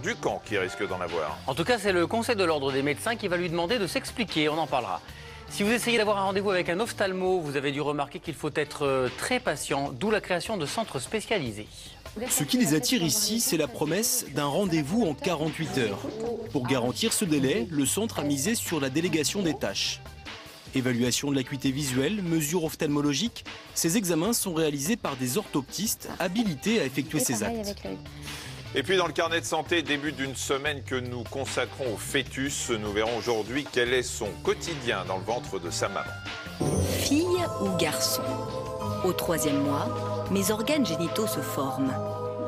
Ducamp qui risque d'en avoir. En tout cas, c'est le Conseil de l'Ordre des médecins qui va lui demander de s'expliquer. On en parlera. Si vous essayez d'avoir un rendez-vous avec un ophtalmo, vous avez dû remarquer qu'il faut être très patient, d'où la création de centres spécialisés. Ce qui les attire ici, c'est la promesse d'un rendez-vous en 48 heures. Pour garantir ce délai, le centre a misé sur la délégation des tâches. Évaluation de l'acuité visuelle, mesures ophtalmologiques, ces examens sont réalisés par des orthoptistes habilités à effectuer ces actes. Et puis dans le carnet de santé, début d'une semaine que nous consacrons au fœtus, nous verrons aujourd'hui quel est son quotidien dans le ventre de sa maman. Fille ou garçon? Au 3e mois, mes organes génitaux se forment.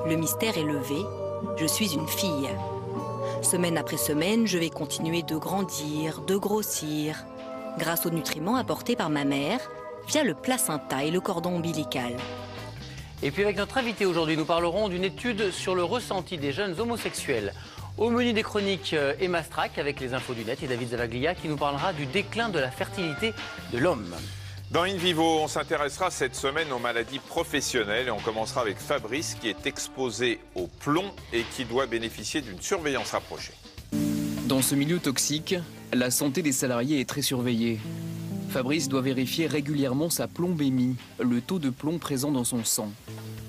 Le mystère est levé, je suis une fille. Semaine après semaine, je vais continuer de grandir, de grossir, grâce aux nutriments apportés par ma mère via le placenta et le cordon ombilical. Et puis avec notre invité aujourd'hui, nous parlerons d'une étude sur le ressenti des jeunes homosexuels. Au menu des chroniques, Emma Strack avec les infos du net et David Zavaglia qui nous parlera du déclin de la fertilité de l'homme. Dans In Vivo, on s'intéressera cette semaine aux maladies professionnelles et on commencera avec Fabrice qui est exposé au plomb et qui doit bénéficier d'une surveillance rapprochée. Dans ce milieu toxique, la santé des salariés est très surveillée. Fabrice doit vérifier régulièrement sa plombémie, le taux de plomb présent dans son sang,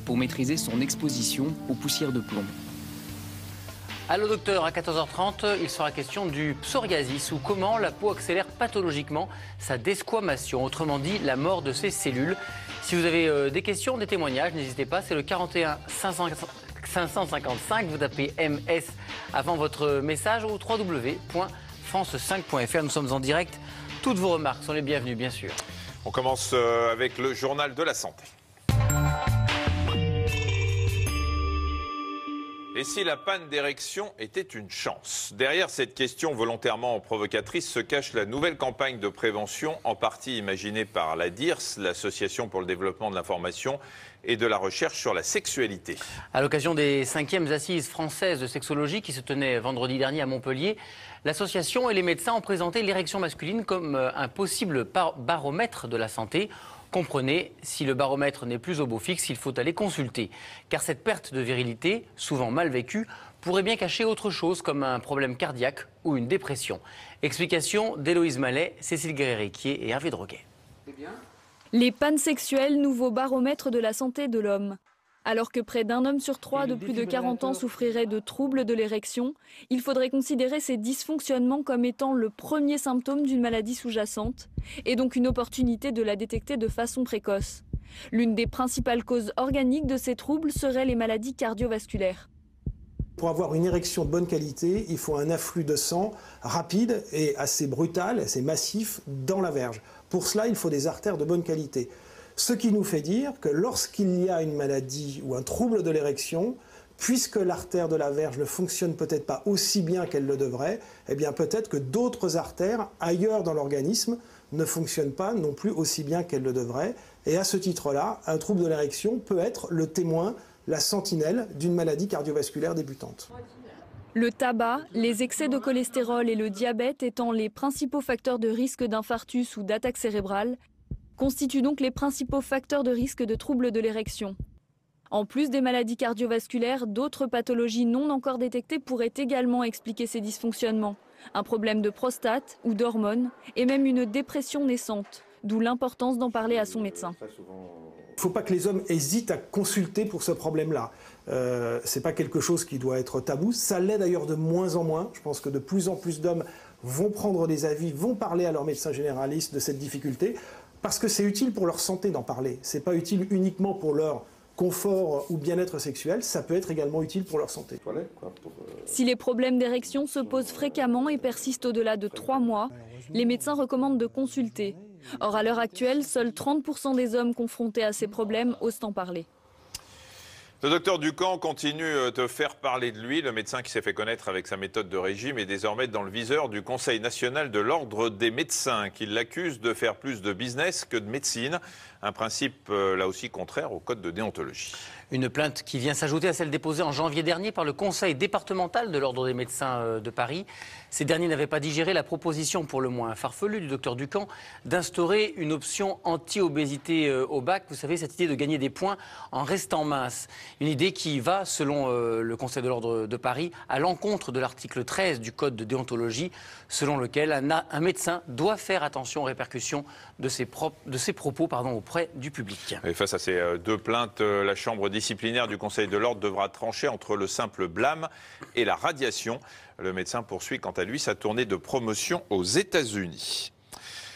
pour maîtriser son exposition aux poussières de plomb. Allô docteur, à 14h30, il sera question du psoriasis ou comment la peau accélère pathologiquement sa desquamation, autrement dit la mort de ses cellules. Si vous avez des questions, des témoignages, n'hésitez pas, c'est le 41 555, vous tapez MS avant votre message ou www.france5.fr. Nous sommes en direct, toutes vos remarques sont les bienvenues bien sûr. On commence avec le journal de la santé. Et si la panne d'érection était une chance? Derrière cette question volontairement provocatrice se cache la nouvelle campagne de prévention, en partie imaginée par la DIRS, l'Association pour le développement de l'information et de la recherche sur la sexualité. À l'occasion des 5e assises françaises de sexologie qui se tenaient vendredi dernier à Montpellier, l'association et les médecins ont présenté l'érection masculine comme un possible baromètre de la santé. Comprenez, si le baromètre n'est plus au beau fixe, il faut aller consulter. Car cette perte de virilité, souvent mal vécue, pourrait bien cacher autre chose comme un problème cardiaque ou une dépression. Explication d'Héloïse Mallet, Cécile Guerrier-Riquier et Hervé Droguet. Les pannes sexuelles, nouveau baromètre de la santé de l'homme. Alors que près d'un homme sur 3 de plus de 40 ans souffrirait de troubles de l'érection, il faudrait considérer ces dysfonctionnements comme étant le premier symptôme d'une maladie sous-jacente et donc une opportunité de la détecter de façon précoce. L'une des principales causes organiques de ces troubles serait les maladies cardiovasculaires. Pour avoir une érection de bonne qualité, il faut un afflux de sang rapide et assez brutal, assez massif dans la verge. Pour cela, il faut des artères de bonne qualité. Ce qui nous fait dire que lorsqu'il y a une maladie ou un trouble de l'érection, puisque l'artère de la verge ne fonctionne peut-être pas aussi bien qu'elle le devrait, eh bien peut-être que d'autres artères ailleurs dans l'organisme ne fonctionnent pas non plus aussi bien qu'elles le devraient. Et à ce titre-là, un trouble de l'érection peut être le témoin, la sentinelle d'une maladie cardiovasculaire débutante. Le tabac, les excès de cholestérol et le diabète étant les principaux facteurs de risque d'infarctus ou d'attaque cérébrale, constituent donc les principaux facteurs de risque de troubles de l'érection. En plus des maladies cardiovasculaires, d'autres pathologies non encore détectées pourraient également expliquer ces dysfonctionnements. Un problème de prostate ou d'hormones et même une dépression naissante, d'où l'importance d'en parler à son médecin. Il ne faut pas que les hommes hésitent à consulter pour ce problème-là. Ce n'est pas quelque chose qui doit être tabou. Ça l'est d'ailleurs de moins en moins. Je pense que de plus en plus d'hommes vont prendre des avis, vont parler à leur médecin généraliste de cette difficulté. Parce que c'est utile pour leur santé d'en parler. Ce n'est pas utile uniquement pour leur confort ou bien-être sexuel, ça peut être également utile pour leur santé. Si les problèmes d'érection se posent fréquemment et persistent au-delà de 3 mois, les médecins recommandent de consulter. Or, à l'heure actuelle, seuls 30% des hommes confrontés à ces problèmes osent en parler. Le docteur Ducamp continue de faire parler de lui. Le médecin qui s'est fait connaître avec sa méthode de régime est désormais dans le viseur du Conseil national de l'ordre des médecins, qui l'accuse de faire plus de business que de médecine. Un principe là aussi contraire au code de déontologie. Une plainte qui vient s'ajouter à celle déposée en janvier dernier par le Conseil départemental de l'Ordre des médecins de Paris. Ces derniers n'avaient pas digéré la proposition pour le moins farfelue du docteur Ducamp d'instaurer une option anti-obésité au bac. Vous savez, cette idée de gagner des points en restant mince. Une idée qui va, selon le Conseil de l'Ordre de Paris, à l'encontre de l'article 13 du Code de déontologie, selon lequel un médecin doit faire attention aux répercussions de ses propos auprès du public. Et face à ces deux plaintes, la Chambre disciplinaire du Conseil de l'Ordre devra trancher entre le simple blâme et la radiation. Le médecin poursuit quant à lui sa tournée de promotion aux États-Unis.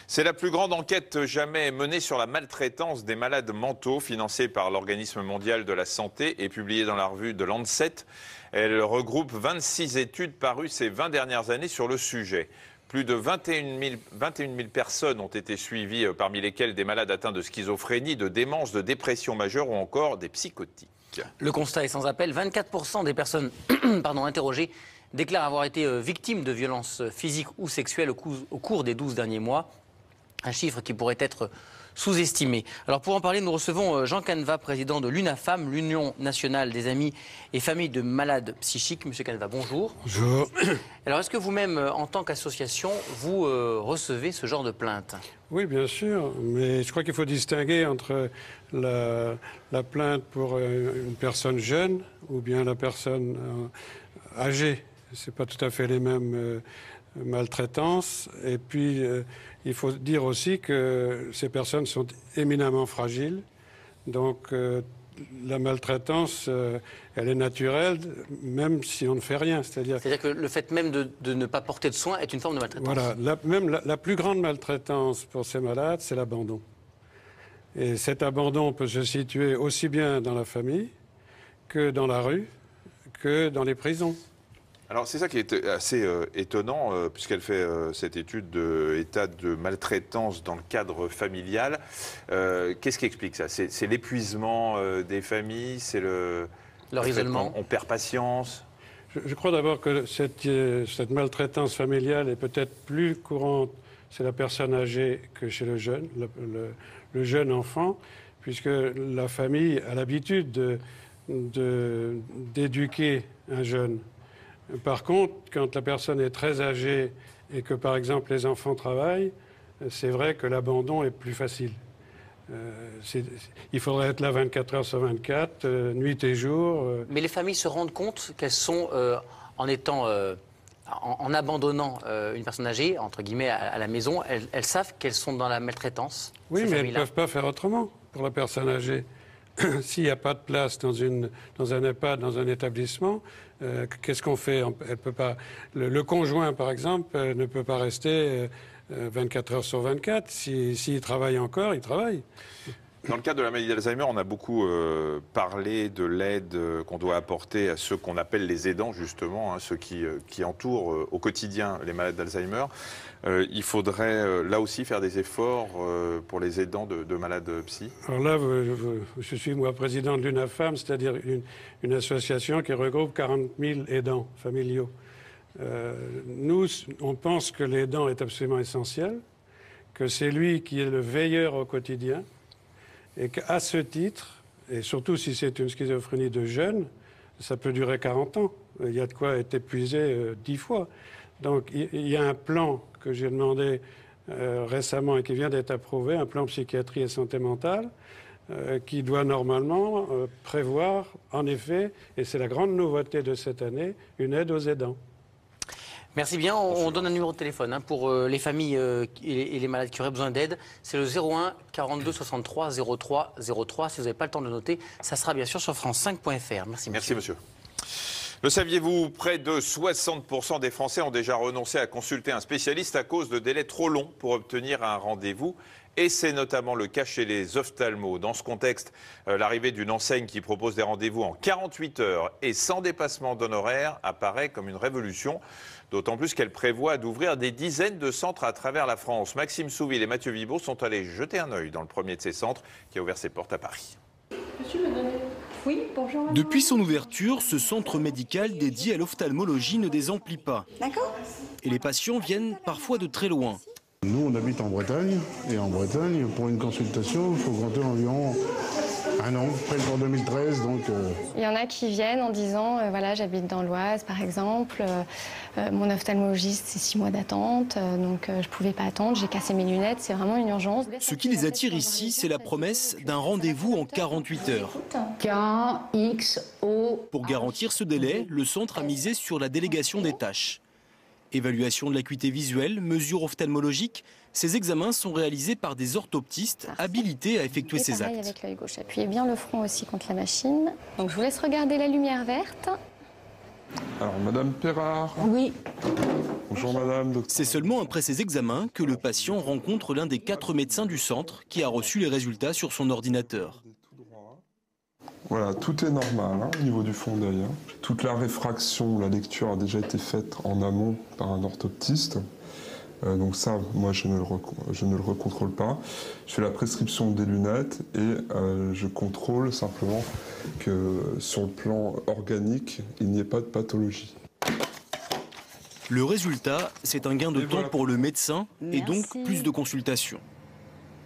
C'est la plus grande enquête jamais menée sur la maltraitance des malades mentaux, financée par l'Organisme mondial de la santé et publiée dans la revue de Lancet. Elle regroupe 26 études parues ces 20 dernières années sur le sujet. Plus de 21 000 personnes ont été suivies, parmi lesquelles des malades atteints de schizophrénie, de démence, de dépression majeure ou encore des psychotiques. Le constat est sans appel. 24% des personnes interrogées déclarent avoir été victimes de violences physiques ou sexuelles au cours des 12 derniers mois. Un chiffre qui pourrait être sous-estimé. Alors pour en parler, nous recevons Jean Caneva, président de l'UNAFAM, l'Union nationale des amis et familles de malades psychiques. Monsieur Caneva, bonjour. Bonjour. Alors est-ce que vous-même, en tant qu'association, vous recevez ce genre de plainte? Oui, bien sûr, mais je crois qu'il faut distinguer entre la plainte pour une personne jeune ou bien la personne âgée. Ce n'est pas tout à fait les mêmes maltraitances. Et puis, il faut dire aussi que ces personnes sont éminemment fragiles. Donc, la maltraitance, elle est naturelle, même si on ne fait rien. C'est-à-dire que le fait même de ne pas porter de soins est une forme de maltraitance. Voilà. La plus grande maltraitance pour ces malades, c'est l'abandon. Et cet abandon peut se situer aussi bien dans la famille que dans la rue, que dans les prisons. Alors c'est ça qui est assez étonnant, puisqu'elle fait cette étude d'état de maltraitance dans le cadre familial. Qu'est-ce qui explique ça? C'est l'épuisement des familles, c'est leur isolement. On perd patience. Je crois d'abord que cette maltraitance familiale est peut-être plus courante chez la personne âgée que chez le jeune, le jeune enfant, puisque la famille a l'habitude d'éduquer un jeune. Par contre, quand la personne est très âgée et que, par exemple, les enfants travaillent, c'est vrai que l'abandon est plus facile. Il faudrait être là 24 heures sur 24, nuit et jour. Mais les familles se rendent compte qu'elles sont, en abandonnant une personne âgée, entre guillemets, à la maison, elles savent qu'elles sont dans la maltraitance. Oui, mais elles ne peuvent pas faire autrement pour la personne âgée. S'il n'y a pas de place dans un EHPAD, dans un établissement, qu'est-ce qu'on fait? Elle peut pas. Le conjoint, par exemple, ne peut pas rester 24 heures sur 24. S'il travaille encore, il travaille. Dans le cadre de la maladie d'Alzheimer, on a beaucoup parlé de l'aide qu'on doit apporter à ceux qu'on appelle les aidants, justement, ceux qui entourent au quotidien les malades d'Alzheimer. Il faudrait là aussi faire des efforts pour les aidants de malades psy. Alors là, je suis moi président de l'UNAFAM, c'est-à-dire une association qui regroupe 40 000 aidants familiaux. Nous, on pense que l'aidant est absolument essentiel, que c'est lui qui est le veilleur au quotidien, et qu'à ce titre, et surtout si c'est une schizophrénie de jeune, ça peut durer 40 ans. Il y a de quoi être épuisé 10 fois. Donc il y a un plan que j'ai demandé récemment et qui vient d'être approuvé, un plan psychiatrie et santé mentale, qui doit normalement prévoir, en effet, et c'est la grande nouveauté de cette année, une aide aux aidants. Merci bien. On donne un numéro de téléphone pour les familles et les malades qui auraient besoin d'aide. C'est le 01 42 63 03 03. Si vous n'avez pas le temps de le noter, ça sera bien sûr sur france5.fr. Merci, monsieur. Merci, monsieur. Le saviez-vous, près de 60% des Français ont déjà renoncé à consulter un spécialiste à cause de délais trop longs pour obtenir un rendez-vous. Et c'est notamment le cas chez les ophtalmos. Dans ce contexte, l'arrivée d'une enseigne qui propose des rendez-vous en 48 heures et sans dépassement d'honoraires apparaît comme une révolution. D'autant plus qu'elle prévoit d'ouvrir des dizaines de centres à travers la France. Maxime Souville et Mathieu Vibaud sont allés jeter un œil dans le premier de ces centres qui a ouvert ses portes à Paris. Oui, bonjour. Depuis son ouverture, ce centre médical dédié à l'ophtalmologie ne désemplit pas. D'accord. Et les patients viennent parfois de très loin. Nous, on habite en Bretagne. Et en Bretagne, pour une consultation, il faut compter environ Un an, prêt pour 2013, donc... Il y en a qui viennent en disant, voilà, j'habite dans l'Oise, par exemple, mon ophtalmologiste, c'est 6 mois d'attente, donc je ne pouvais pas attendre, j'ai cassé mes lunettes, c'est vraiment une urgence. Ce qui les attire ici, c'est la promesse d'un rendez-vous en 48 heures. Pour garantir ce délai, le centre a misé sur la délégation des tâches. Évaluation de l'acuité visuelle, mesures ophtalmologiques, ces examens sont réalisés par des orthoptistes habilités à effectuer ces actes. Avec l'œil gauche, appuyez bien le front aussi contre la machine. Donc je vous laisse regarder la lumière verte. Alors, Madame Perrard. Oui. Bonjour, Madame. C'est seulement après ces examens que le patient rencontre l'un des 4 médecins du centre qui a reçu les résultats sur son ordinateur. Voilà, tout est normal au niveau du fond d'œil. Toute la réfraction, la lecture a déjà été faite en amont par un orthoptiste. Donc ça, moi, je ne le recontrôle pas. Je fais la prescription des lunettes et je contrôle simplement que sur le plan organique, il n'y ait pas de pathologie. Le résultat, c'est un gain de temps pour le médecin et donc plus de consultations.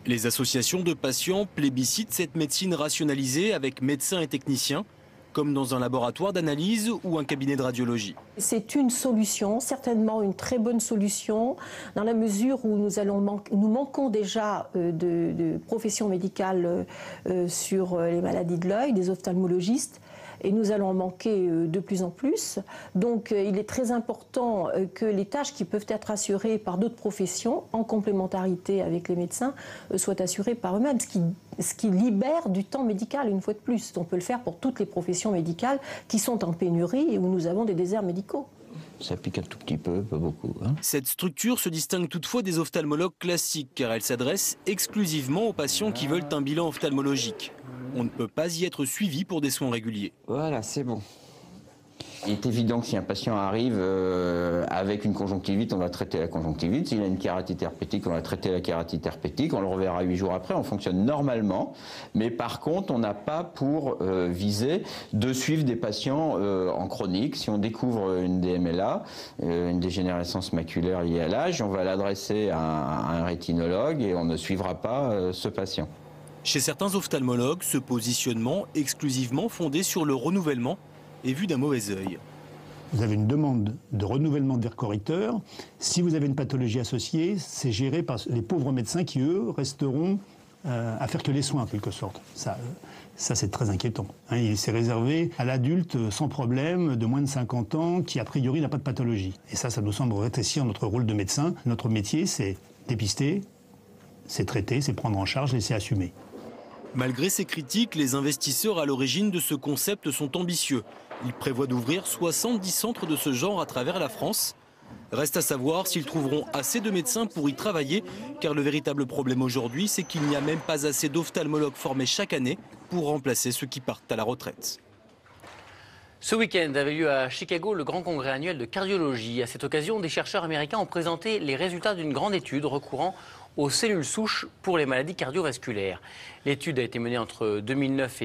Les associations de patients plébiscitent cette médecine rationalisée avec médecins et techniciens, comme dans un laboratoire d'analyse ou un cabinet de radiologie. C'est une solution, certainement une très bonne solution, dans la mesure où nous manquons déjà de professions médicales sur les maladies de l'œil, des ophtalmologistes, et nous allons en manquer de plus en plus. Donc il est très important que les tâches qui peuvent être assurées par d'autres professions, en complémentarité avec les médecins, soient assurées par eux-mêmes, ce qui libère du temps médical, une fois de plus. On peut le faire pour toutes les professions médicales qui sont en pénurie et où nous avons des déserts médicaux. Ça pique un tout petit peu, pas beaucoup. Cette structure se distingue toutefois des ophtalmologues classiques car elle s'adresse exclusivement aux patients qui veulent un bilan ophtalmologique. On ne peut pas y être suivi pour des soins réguliers. Voilà, c'est bon. Il est évident que si un patient arrive avec une conjonctivite, on va traiter la conjonctivite. S'il a une kératite herpétique, on va traiter la kératite herpétique. On le reverra 8 jours après, on fonctionne normalement. Mais par contre, on n'a pas pour viser de suivre des patients en chronique. Si on découvre une DMLA, une dégénérescence maculaire liée à l'âge, on va l'adresser à un rétinologue et on ne suivra pas ce patient. Chez certains ophtalmologues, ce positionnement exclusivement fondé sur le renouvellement est vu d'un mauvais œil. Vous avez une demande de renouvellement des correcteurs. Si vous avez une pathologie associée, c'est géré par les pauvres médecins qui, eux, resteront à faire que les soins, en quelque sorte. Ça c'est très inquiétant. C'est réservé à l'adulte sans problème, de moins de 50 ans, qui, a priori, n'a pas de pathologie. Et ça nous semble rétrécir notre rôle de médecin. Notre métier, c'est dépister, c'est traiter, c'est prendre en charge et c'est assumer. Malgré ces critiques, les investisseurs à l'origine de ce concept sont ambitieux. Ils prévoient d'ouvrir 70 centres de ce genre à travers la France. Reste à savoir s'ils trouveront assez de médecins pour y travailler, car le véritable problème aujourd'hui, c'est qu'il n'y a même pas assez d'ophtalmologues formés chaque année pour remplacer ceux qui partent à la retraite. Ce week-end avait lieu à Chicago le grand congrès annuel de cardiologie. À cette occasion, des chercheurs américains ont présenté les résultats d'une grande étude recourant aux cellules souches pour les maladies cardiovasculaires. L'étude a été menée entre 2009 et